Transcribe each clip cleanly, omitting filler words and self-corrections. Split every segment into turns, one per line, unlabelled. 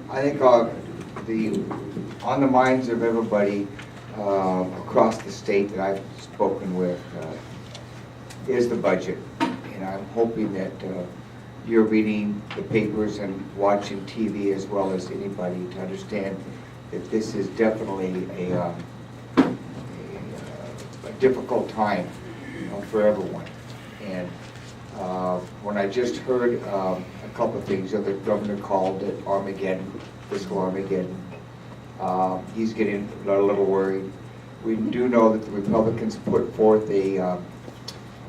I think on the minds of everybody across the state that I've spoken with is the budget. And I'm hoping that you're reading the papers and watching TV as well as anybody to understand that this is definitely a difficult time for everyone. And when I just heard a couple of things, the governor called it Armageddon, fiscal Armageddon. He's getting a little worried. We do know that the Republicans put forth a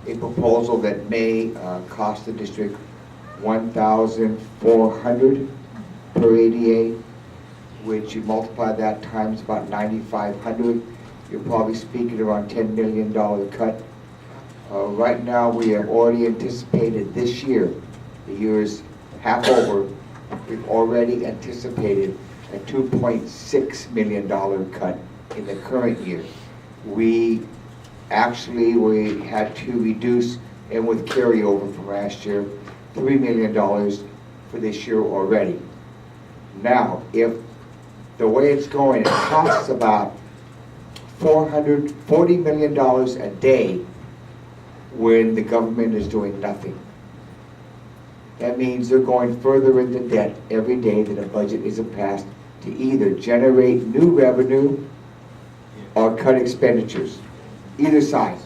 proposal that may cost the district $1,400 per ADA, which you multiply that times about 9,500, you're probably speaking around $10 million cut. Right now, we have already anticipated this year, the year is half over, we've already anticipated a $2.6 million cut in the current year. We had to reduce, and with carryover from last year, $3 million for this year already. Now, if the way it's going, it costs about $440 million a day when the government is doing nothing. That means they're going further into debt every day that a budget isn't passed to either generate new revenue or cut expenditures, either side.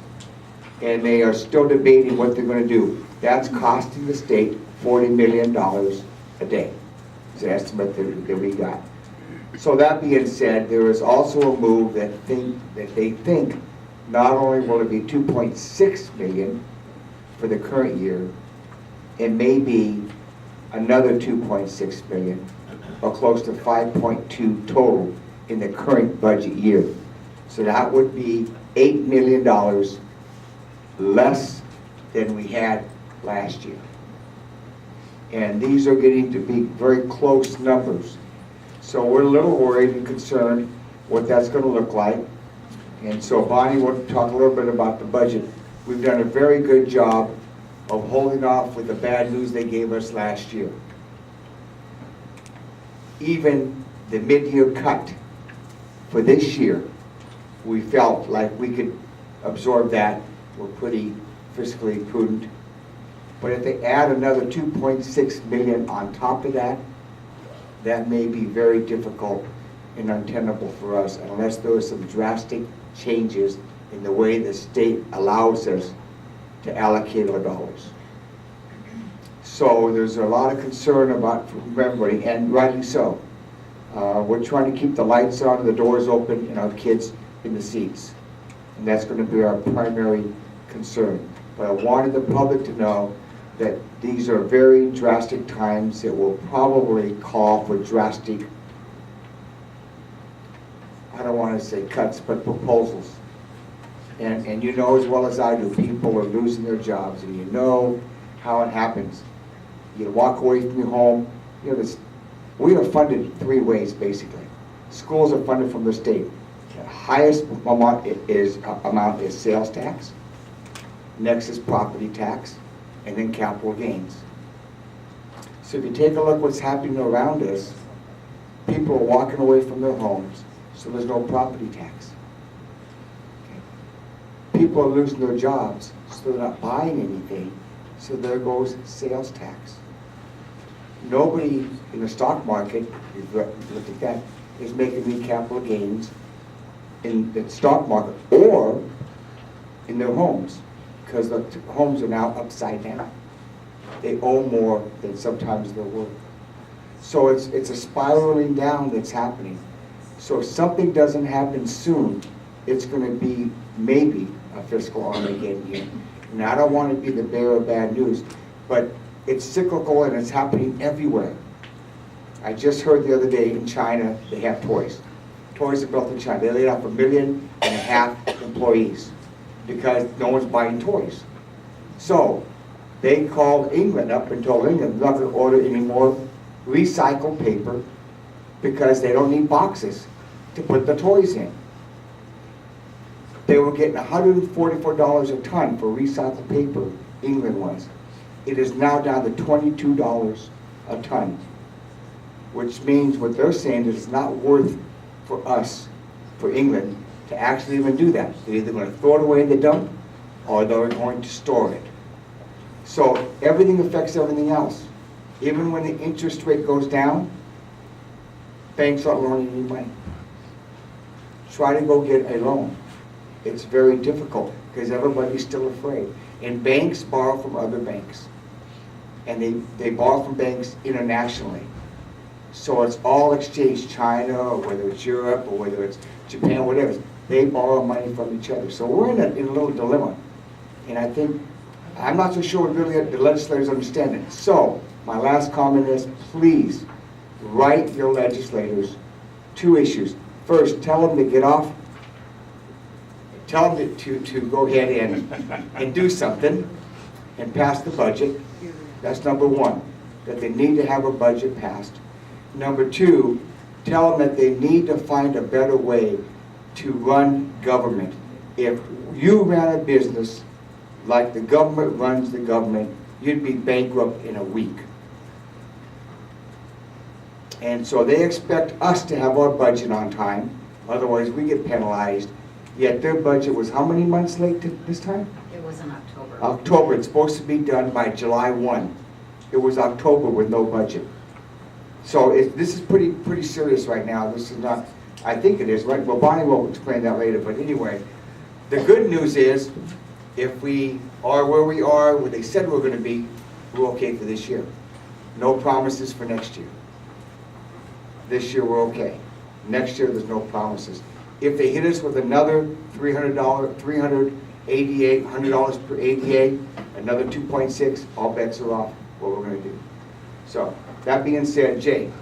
And they are still debating what they're going to do. That's costing the state $40 million a day. It's an estimate that we got. So that being said, there is also a move that they think not only will it be $2.6 million for the current year, it may be another $2.6 million, or close to $5.2 total in the current budget year. So that would be $8 million less than we had last year. And these are getting to be very close numbers. So we're a little worried and concerned what that's going to look like. And so Bonnie will talk a little bit about the budget. We've done a very good job of holding off with the bad news they gave us last year. Even the mid-year cut for this year, we felt like we could absorb that. We're pretty fiscally prudent. But if they add another $2.6 million on top of that, that may be very difficult and untenable for us unless there are some drastic changes in the way the state allows us to allocate our dollars. So there's a lot of concern about everybody, and rightly so. We're trying to keep the lights on and the doors open and our kids in the seats. And that's going to be our primary concern. But I wanted the public to know that these are very drastic times that will probably call for drastic, I don't want to say cuts, but proposals. And you know as well as I do, people are losing their jobs, and you know how it happens. You walk away from your home. You know, we are funded three ways, basically. Schools are funded from the state. The highest amount is sales tax, next is property tax, and then capital gains. So if you take a look what's happening around us, people are walking away from their homes, so there's no property tax. Okay. People are losing their jobs, so they're not buying anything, so there goes sales tax. Nobody in the stock market, if you look at that, is making any capital gains in the stock market or in their homes, because the homes are now upside down. They owe more than sometimes they're worth. So it's a spiraling down that's happening. So if something doesn't happen soon, it's going to be maybe a fiscal Armageddon here. And I don't want to be the bearer of bad news, but it's cyclical and it's happening everywhere. I just heard the other day in China, they have toys. Toys are built in China. They laid off 1.5 million employees because no one's buying toys. So they called England up and told England they're not going to order any more recycled paper because they don't need boxes to put the toys in. They were getting $144 a ton for recycled paper, England was. It is now down to $22 a ton. which means what they're saying is it's not worth for us, for England, to actually even do that. They're either going to throw it away in the dump, or they're going to store it. So everything affects everything else. Even when the interest rate goes down, banks aren't loaning you money. Try to go get a loan. It's very difficult because everybody's still afraid. And banks borrow from other banks. And they borrow from banks internationally. So it's all exchange, China, or whether it's Europe, or whether it's Japan, whatever. They borrow money from each other. So we're in a little dilemma. And I think, I'm not so sure really the legislators understand it. So my last comment is, please write your legislators 2 issues. First, tell them to get off. Tell them to go ahead and do something and pass the budget. That's number 1, that they need to have a budget passed. Number 2, tell them that they need to find a better way to run government. If you ran a business like the government runs the government, you'd be bankrupt in a week. And so they expect us to have our budget on time, otherwise we get penalized. Yet their budget was how many months late this time?
It was in October.
October. It's supposed to be done by July 1. It was October with no budget. So this is pretty serious right now. This is not, I think it is, right? Well, Bonnie will explain that later, but anyway, the good news is, if we are where we are, where they said we're going to be, we're okay for this year. No promises for next year. This year we're okay. Next year there's no promises. If they hit us with another $300, $100 per ADA, another 2.6, all bets are off what we're going to do. So, that being said, Jay,